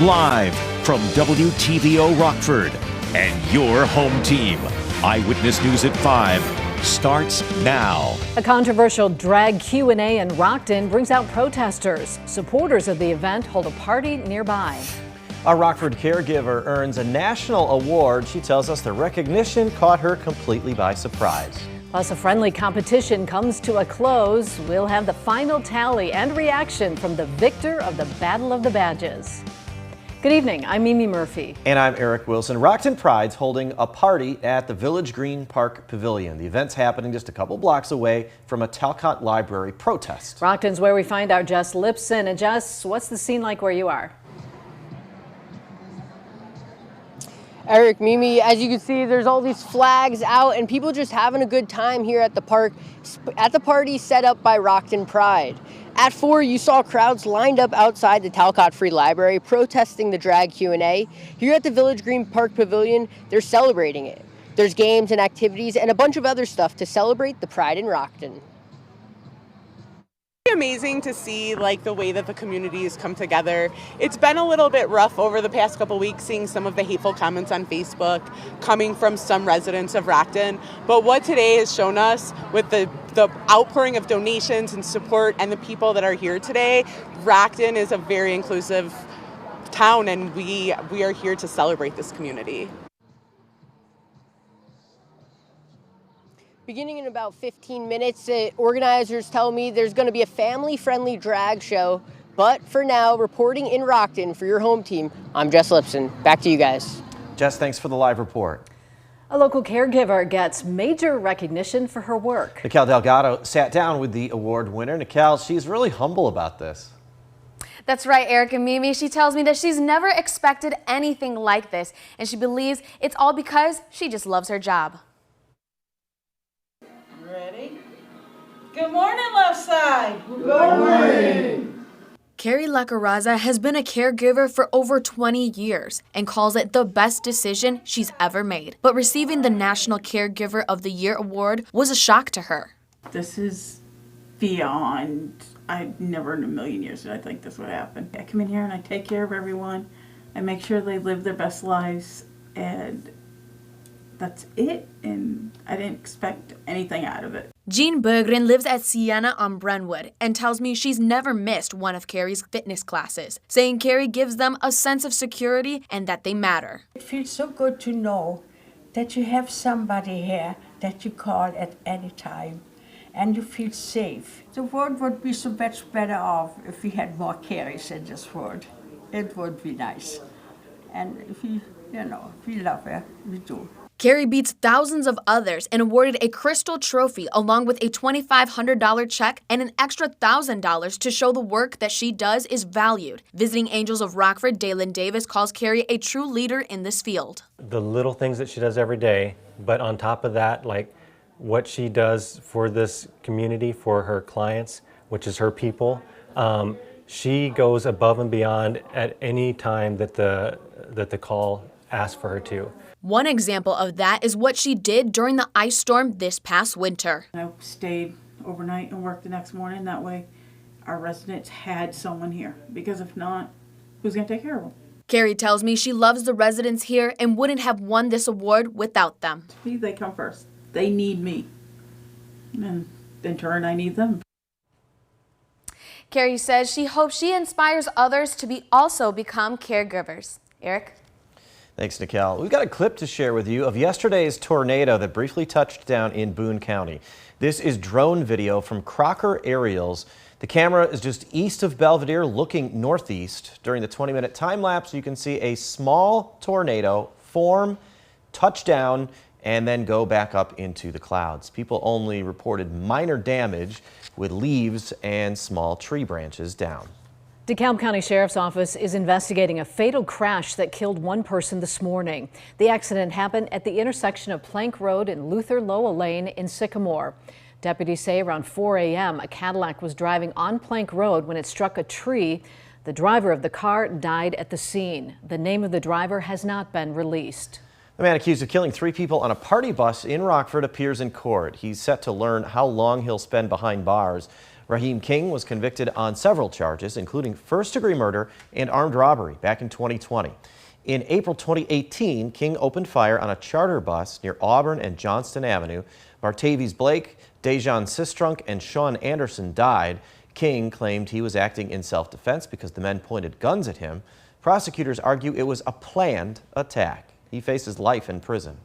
Live from WTVO Rockford and your home team. Eyewitness News at 5 starts now. A controversial drag Q&A in Rockton brings out protesters. Supporters of the event hold a party nearby. A Rockford caregiver earns a national award. She tells us the recognition caught her completely by surprise. Plus, a friendly competition comes to a close. We'll have the final tally and reaction from the victor of the Battle of the Badges. Good evening, I'm Mimi Murphy. And I'm Eric Wilson. Rockton Pride's holding a party at the Village Green Park Pavilion. The event's happening just a couple blocks away from a Talcott Library protest. Rockton's where we find our Jess Lipson. And Jess, what's the scene like where you are? Eric, Mimi, as you can see, there's all these flags out and people just having a good time here at the park, at the party set up by Rockton Pride. At 4, you saw crowds lined up outside the Talcott Free Library protesting the drag Q&A. Here at the Village Green Park Pavilion, they're celebrating it. There's games and activities and a bunch of other stuff to celebrate the Pride in Rockton. Amazing to see the way that the community has come together. It's been a little bit rough over the past couple weeks seeing some of the hateful comments on Facebook coming from some residents of Rockton. But what today has shown us with the outpouring of donations and support and the people that are here today, Rockton is a very inclusive town and we are here to celebrate this community. Beginning in about 15 minutes, organizers tell me there's going to be a family-friendly drag show. But for now, reporting in Rockton for your home team, I'm Jess Lipson. Back to you guys. Jess, thanks for the live report. A local caregiver gets major recognition for her work. Nikel Delgado sat down with the award winner. Nikel, she's really humble about this. That's right, Eric and Mimi. She tells me that she's never expected anything like this, and she believes it's all because she just loves her job. Ready? Good morning, left side. Good morning. Carrie Lacaraza has been a caregiver for over 20 years and calls it the best decision she's ever made. But receiving the National Caregiver of the Year award was a shock to her. This is beyond, I never in a million years did I think this would happen. I come in here and I take care of everyone. I make sure they live their best lives, and that's it, and I didn't expect anything out of it. Jean Berggren lives at Sienna on Brentwood and tells me she's never missed one of Carrie's fitness classes, saying Carrie gives them a sense of security and that they matter. It feels so good to know that you have somebody here that you call at any time and you feel safe. The world would be so much better off if we had more Carries in this world. It would be nice. And if we love her, we do. Carrie beats thousands of others and awarded a crystal trophy along with a $2,500 check and an extra $1,000 to show the work that she does is valued. Visiting Angels of Rockford, Dalen Davis calls Carrie a true leader in this field. The little things that she does every day, but on top of that, what she does for this community, for her clients, which is her people, she goes above and beyond at any time that the call asks for her to. One example of that is what she did during the ice storm this past winter. I stayed overnight and worked the next morning. That way our residents had someone here, because if not, who's going to take care of them? Carrie tells me she loves the residents here and wouldn't have won this award without them. To me, they come first. They need me. And in turn, I need them. Carrie says she hopes she inspires others to also become caregivers. Eric? Thanks, Nikel. We've got a clip to share with you of yesterday's tornado that briefly touched down in Boone County. This is drone video from Crocker Aerials. The camera is just east of Belvidere looking northeast. During the 20-minute time lapse, you can see a small tornado form, touch down, and then go back up into the clouds. People only reported minor damage with leaves and small tree branches down. DeKalb County Sheriff's Office is investigating a fatal crash that killed one person this morning. The accident happened at the intersection of Plank Road and Luther-Lowell Lane in Sycamore. Deputies say around 4 a.m. a Cadillac was driving on Plank Road when it struck a tree. The driver of the car died at the scene. The name of the driver has not been released. The man accused of killing 3 people on a party bus in Rockford appears in court. He's set to learn how long he'll spend behind bars. Raheem King was convicted on several charges, including first-degree murder and armed robbery back in 2020. In April 2018, King opened fire on a charter bus near Auburn and Johnston Avenue. Martavies Blake, Dejan Sistrunk, and Sean Anderson died. King claimed he was acting in self-defense because the men pointed guns at him. Prosecutors argue it was a planned attack. He faces life in prison.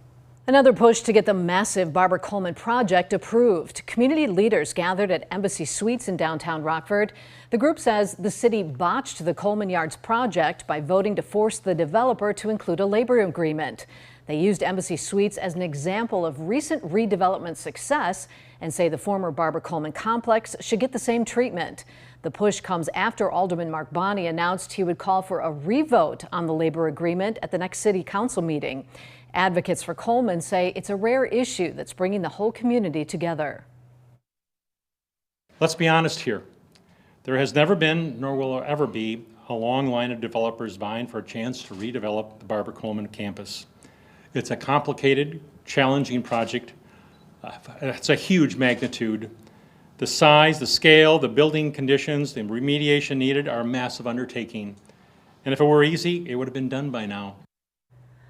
Another push to get the massive Barber-Colman project approved. Community leaders gathered at Embassy Suites in downtown Rockford. The group says the city botched the Coleman Yards project by voting to force the developer to include a labor agreement. They used Embassy Suites as an example of recent redevelopment success and say the former Barber-Colman complex should get the same treatment. The push comes after Alderman Mark Bonney announced he would call for a revote on the labor agreement at the next city council meeting. Advocates for Coleman say it's a rare issue that's bringing the whole community together. Let's be honest here. There has never been, nor will there ever be, a long line of developers vying for a chance to redevelop the Barber-Colman campus. It's a complicated, challenging project. It's a huge magnitude. The size, the scale, the building conditions, the remediation needed are a massive undertaking. And if it were easy, it would have been done by now.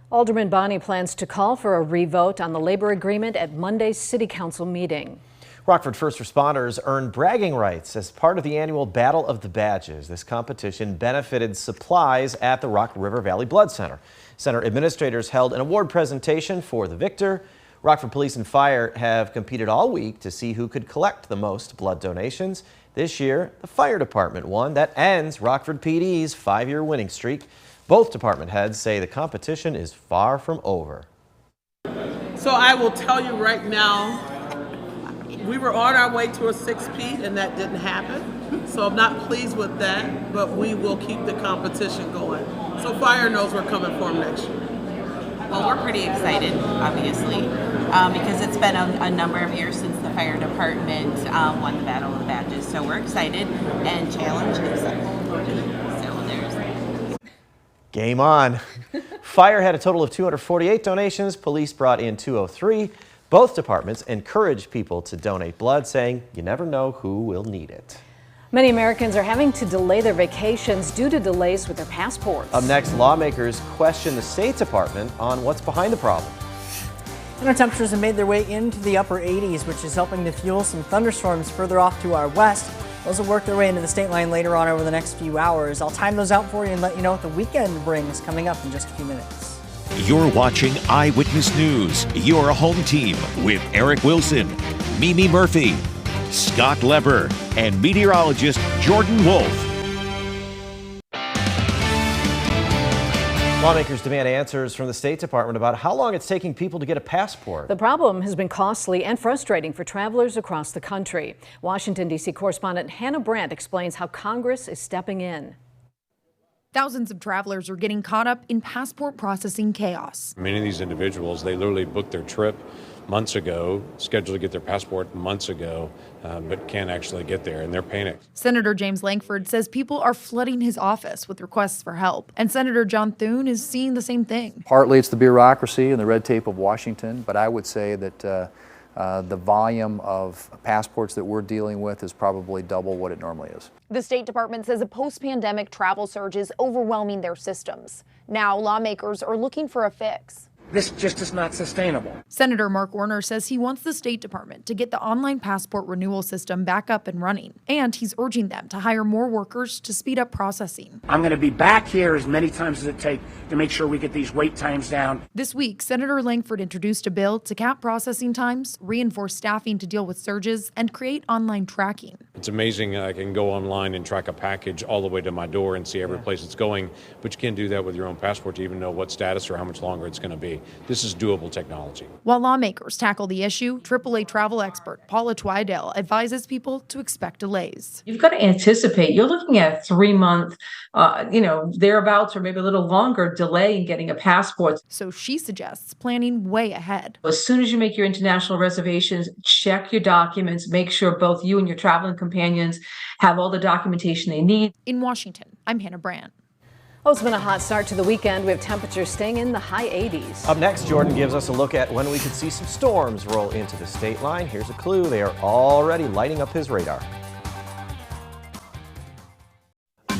Alderman Bonney plans to call for a revote on the labor agreement at Monday's City Council meeting. Rockford first responders earned bragging rights as part of the annual Battle of the Badges. This competition benefited supplies at the Rock River Valley Blood Center. Center administrators held an award presentation for the victor. Rockford Police and Fire have competed all week to see who could collect the most blood donations. This year, the fire department won. That ends Rockford PD's 5-year winning streak. Both department heads say the competition is far from over. So I will tell you right now, we were on our way to a 6P and that didn't happen. So I'm not pleased with that, but we will keep the competition going. So Fire knows we're coming for them next year. Well, we're pretty excited, obviously, because it's been a number of years since the fire department won the Battle of the Badges. So we're excited and challenged and excited. Game on. Fire had a total of 248 donations. Police brought in 203. Both departments encourage people to donate blood, saying you never know who will need it. Many Americans are having to delay their vacations due to delays with their passports. Up next, lawmakers question the State Department on what's behind the problem. And our temperatures have made their way into the upper 80s, which is helping to fuel some thunderstorms further off to our west. Those will work their way into the state line later on over the next few hours. I'll time those out for you and let you know what the weekend brings coming up in just a few minutes. You're watching Eyewitness News, your home team with Eric Wilson, Mimi Murphy, Scott Lever, and meteorologist Jordan Wolf. Lawmakers demand answers from the State Department about how long it's taking people to get a passport. The problem has been costly and frustrating for travelers across the country. Washington, D.C. correspondent Hannah Brandt explains how Congress is stepping in. Thousands of travelers are getting caught up in passport processing chaos. Many of these individuals, they literally booked their trip months ago, scheduled to get their passport months ago, but can't actually get there, and they're panicked. Senator James Lankford says people are flooding his office with requests for help, and Senator John Thune is seeing the same thing. Partly it's the bureaucracy and the red tape of Washington, but I would say that the volume of passports that we're dealing with is probably double what it normally is. The State Department says a post-pandemic travel surge is overwhelming their systems. Now lawmakers are looking for a fix. This just is not sustainable. Senator Mark Warner says he wants the State Department to get the online passport renewal system back up and running, and he's urging them to hire more workers to speed up processing. I'm going to be back here as many times as it takes to make sure we get these wait times down. This week, Senator Lankford introduced a bill to cap processing times, reinforce staffing to deal with surges, and create online tracking. It's amazing I can go online and track a package all the way to my door and see every place it's going, but you can't do that with your own passport to even know what status or how much longer it's going to be. This is doable technology. While lawmakers tackle the issue, AAA travel expert Paula Twidell advises people to expect delays. You've got to anticipate. You're looking at a 3-month, thereabouts or maybe a little longer delay in getting a passport. So she suggests planning way ahead. As soon as you make your international reservations, check your documents, make sure both you and your traveling companions have all the documentation they need. In Washington, I'm Hannah Brandt. Oh, it's been a hot start to the weekend. We have temperatures staying in the high 80s. Up next, Jordan gives us a look at when we could see some storms roll into the state line. Here's a clue. They are already lighting up his radar.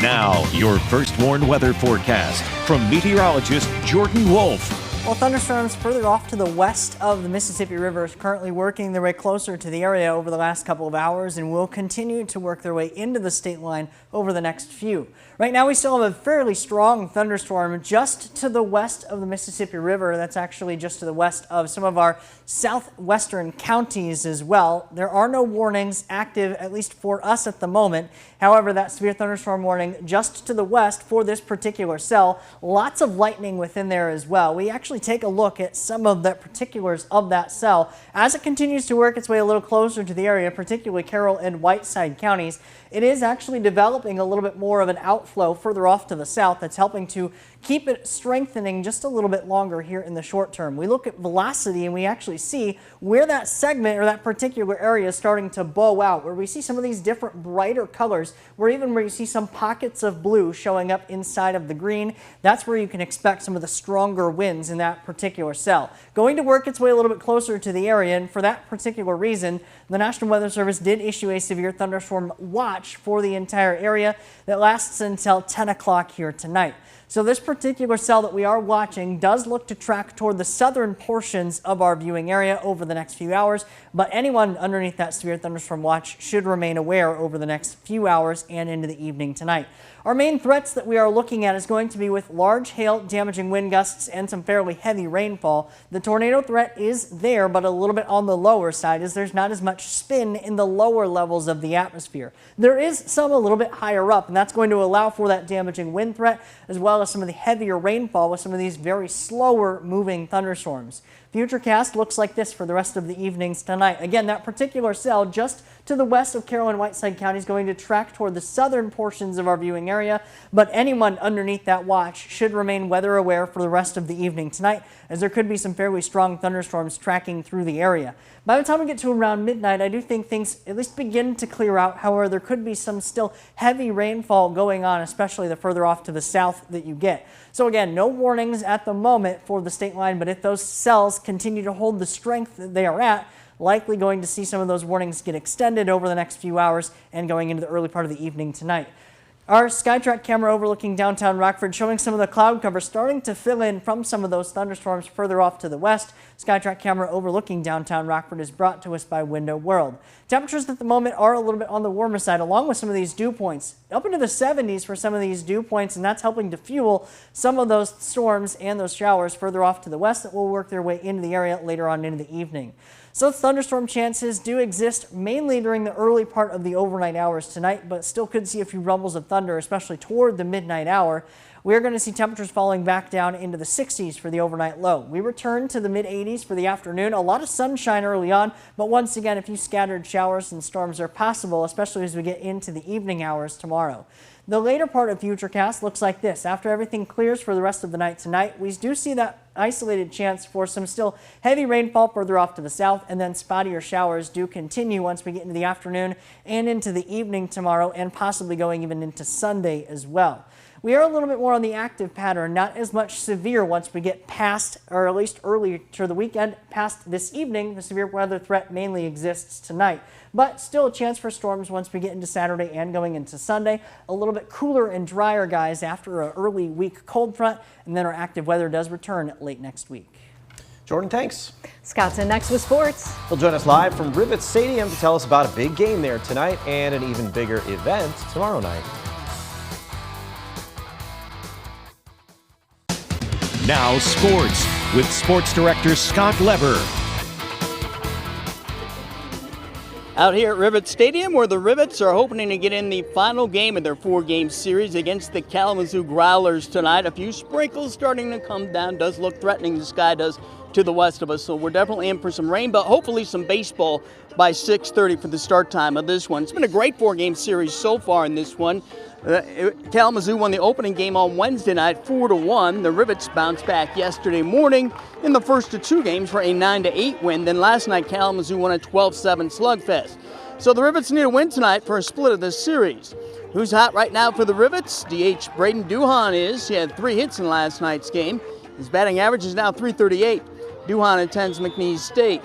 Now, your first warned weather forecast from meteorologist Jordan Wolf. Well, thunderstorms further off to the west of the Mississippi River is currently working their way closer to the area over the last couple of hours and will continue to work their way into the state line over the next few. Right now, we still have a fairly strong thunderstorm just to the west of the Mississippi River. That's actually just to the west of some of our southwestern counties as well. There are no warnings active, at least for us at the moment. However, that severe thunderstorm warning just to the west for this particular cell. Lots of lightning within there as well. We actually take a look at some of the particulars of that cell as it continues to work its way a little closer to the area, particularly Carroll and Whiteside counties. It is actually developing a little bit more of an outflow further off to the south that's helping to keep it strengthening just a little bit longer here in the short term. We look at velocity and we actually see where that segment or that particular area is starting to bow out, where we see some of these different brighter colors, where you see some pockets of blue showing up inside of the green. That's where you can expect some of the stronger winds in that particular cell. Going to work its way a little bit closer to the area, and for that particular reason, the National Weather Service did issue a severe thunderstorm watch for the entire area that lasts until 10 o'clock here tonight. So this particular cell that we are watching does look to track toward the southern portions of our viewing area over the next few hours, but anyone underneath that severe thunderstorm watch should remain aware over the next few hours and into the evening tonight. Our main threats that we are looking at is going to be with large hail, damaging wind gusts, and some fairly heavy rainfall. The tornado threat is there, but a little bit on the lower side, as there's not as much spin in the lower levels of the atmosphere. There is some a little bit higher up, and that's going to allow for that damaging wind threat, as well as some of the heavier rainfall with some of these very slower moving thunderstorms. Futurecast looks like this for the rest of the evenings tonight. Again, that particular cell just to the west of Carroll and Whiteside County is going to track toward the southern portions of our viewing area, but anyone underneath that watch should remain weather aware for the rest of the evening tonight, as there could be some fairly strong thunderstorms tracking through the area. By the time we get to around midnight, I do think things at least begin to clear out. However, there could be some still heavy rainfall going on, especially the further off to the south that you get. So again, no warnings at the moment for the state line, but if those cells continue to hold the strength that they are at, likely going to see some of those warnings get extended over the next few hours and going into the early part of the evening tonight. Our SkyTrack camera overlooking downtown Rockford showing some of the cloud cover starting to fill in from some of those thunderstorms further off to the west. SkyTrack camera overlooking downtown Rockford is brought to us by Window World. Temperatures at the moment are a little bit on the warmer side, along with some of these dew points. Up into the 70s for some of these dew points, and that's helping to fuel some of those storms and those showers further off to the west that will work their way into the area later on into the evening. So thunderstorm chances do exist mainly during the early part of the overnight hours tonight, but still could see a few rumbles of thunder, especially toward the midnight hour. We're going to see temperatures falling back down into the 60s for the overnight low. We return to the mid-80s for the afternoon. A lot of sunshine early on, but once again, a few scattered showers and storms are possible, especially as we get into the evening hours tomorrow. The later part of Futurecast looks like this. After everything clears for the rest of the night tonight, we do see that isolated chance for some still heavy rainfall further off to the south, and then spottier showers do continue once we get into the afternoon and into the evening tomorrow, and possibly going even into Sunday as well. We are a little bit more on the active pattern, not as much severe once we get past, or at least early to the weekend, past this evening. The severe weather threat mainly exists tonight, but still a chance for storms once we get into Saturday and going into Sunday. A little bit cooler and drier, guys, after an early week cold front, and then our active weather does return late next week. Jordan, thanks. Scott's in next with sports. He'll join us live from Rivet Stadium to tell us about a big game there tonight and an even bigger event tomorrow night. Now sports with sports director Scott Lever. Out here at Rivet Stadium, where the Rivets are hoping to get in the final game of their four-game series against the Kalamazoo Growlers tonight. A few sprinkles starting to come down. Does look threatening, the sky does, to the west of us. So we're definitely in for some rain, but hopefully some baseball by 6:30 for the start time of this one. It's been a great four-game series so far in this one. Kalamazoo won the opening game on Wednesday night 4-1. The Rivets bounced back yesterday morning in the first of two games for a 9-8 win. Then last night Kalamazoo won a 12-7 slugfest. So the Rivets need a win tonight for a split of this series. Who's hot right now for the Rivets? DH Braden Duhan is. He had 3 hits in last night's game. His batting average is now .338. Duhan attends McNeese State.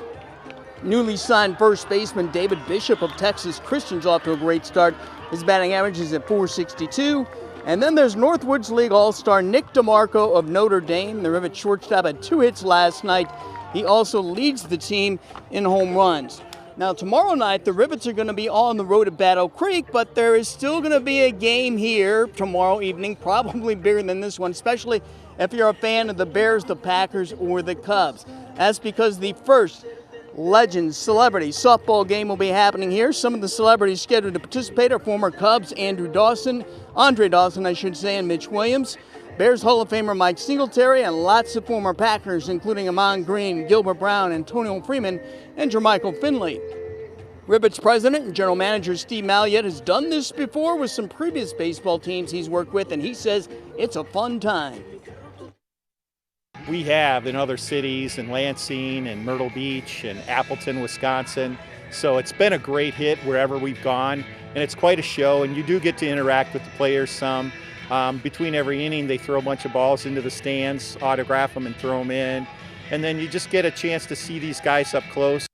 Newly signed first baseman David Bishop of Texas Christian's off to a great start. His batting average is at .462. And then there's Northwoods League All-Star Nick DeMarco of Notre Dame. The Rivet shortstop had 2 hits last night. He also leads the team in home runs. Now tomorrow night, the Rivets are going to be on the road at Battle Creek, but there is still going to be a game here tomorrow evening, probably bigger than this one, especially if you're a fan of the Bears, the Packers, or the Cubs. That's because the first Legends Celebrity softball game will be happening here. Some of the celebrities scheduled to participate are former Cubs Andre Dawson, and Mitch Williams, Bears Hall of Famer Mike Singletary, and lots of former Packers, including Amon Green, Gilbert Brown, Antonio Freeman, and Jermichael Finley. Rivets president and general manager Steve Malliot has done this before with some previous baseball teams he's worked with, and he says it's a fun time. We have in other cities, in Lansing and Myrtle Beach and Appleton, Wisconsin. So it's been a great hit wherever we've gone, and it's quite a show, and you do get to interact with the players some. Between every inning, they throw a bunch of balls into the stands, autograph them and throw them in, and then you just get a chance to see these guys up close.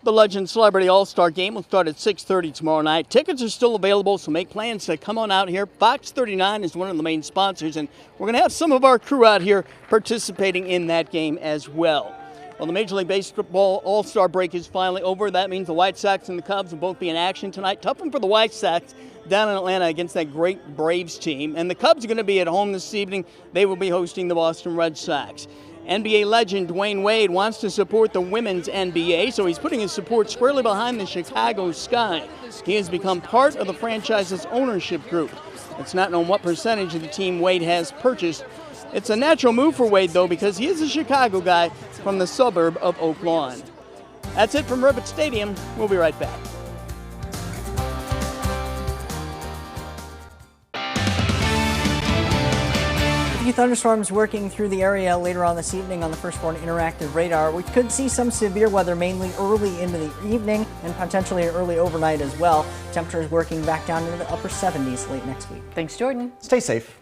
The Legend Celebrity All-Star Game will start at 6:30 tomorrow night. Tickets are still available, so make plans to come on out here. Fox 39 is one of the main sponsors, and we're going to have some of our crew out here participating in that game as well. Well, the Major League Baseball All-Star break is finally over. That means the White Sox and the Cubs will both be in action tonight. Tough one for the White Sox down in Atlanta against that great Braves team. And the Cubs are going to be at home this evening. They will be hosting the Boston Red Sox. NBA legend Dwayne Wade wants to support the women's NBA, so he's putting his support squarely behind the Chicago Sky. He has become part of the franchise's ownership group. It's not known what percentage of the team Wade has purchased. It's a natural move for Wade, though, because he is a Chicago guy from the suburb of Oak Lawn. That's it from Rivet Stadium. We'll be right back. A few thunderstorms working through the area later on this evening on the First Born Interactive Radar. We could see some severe weather mainly early into the evening and potentially early overnight as well. Temperatures working back down into the upper 70s late next week. Thanks, Jordan. Stay safe.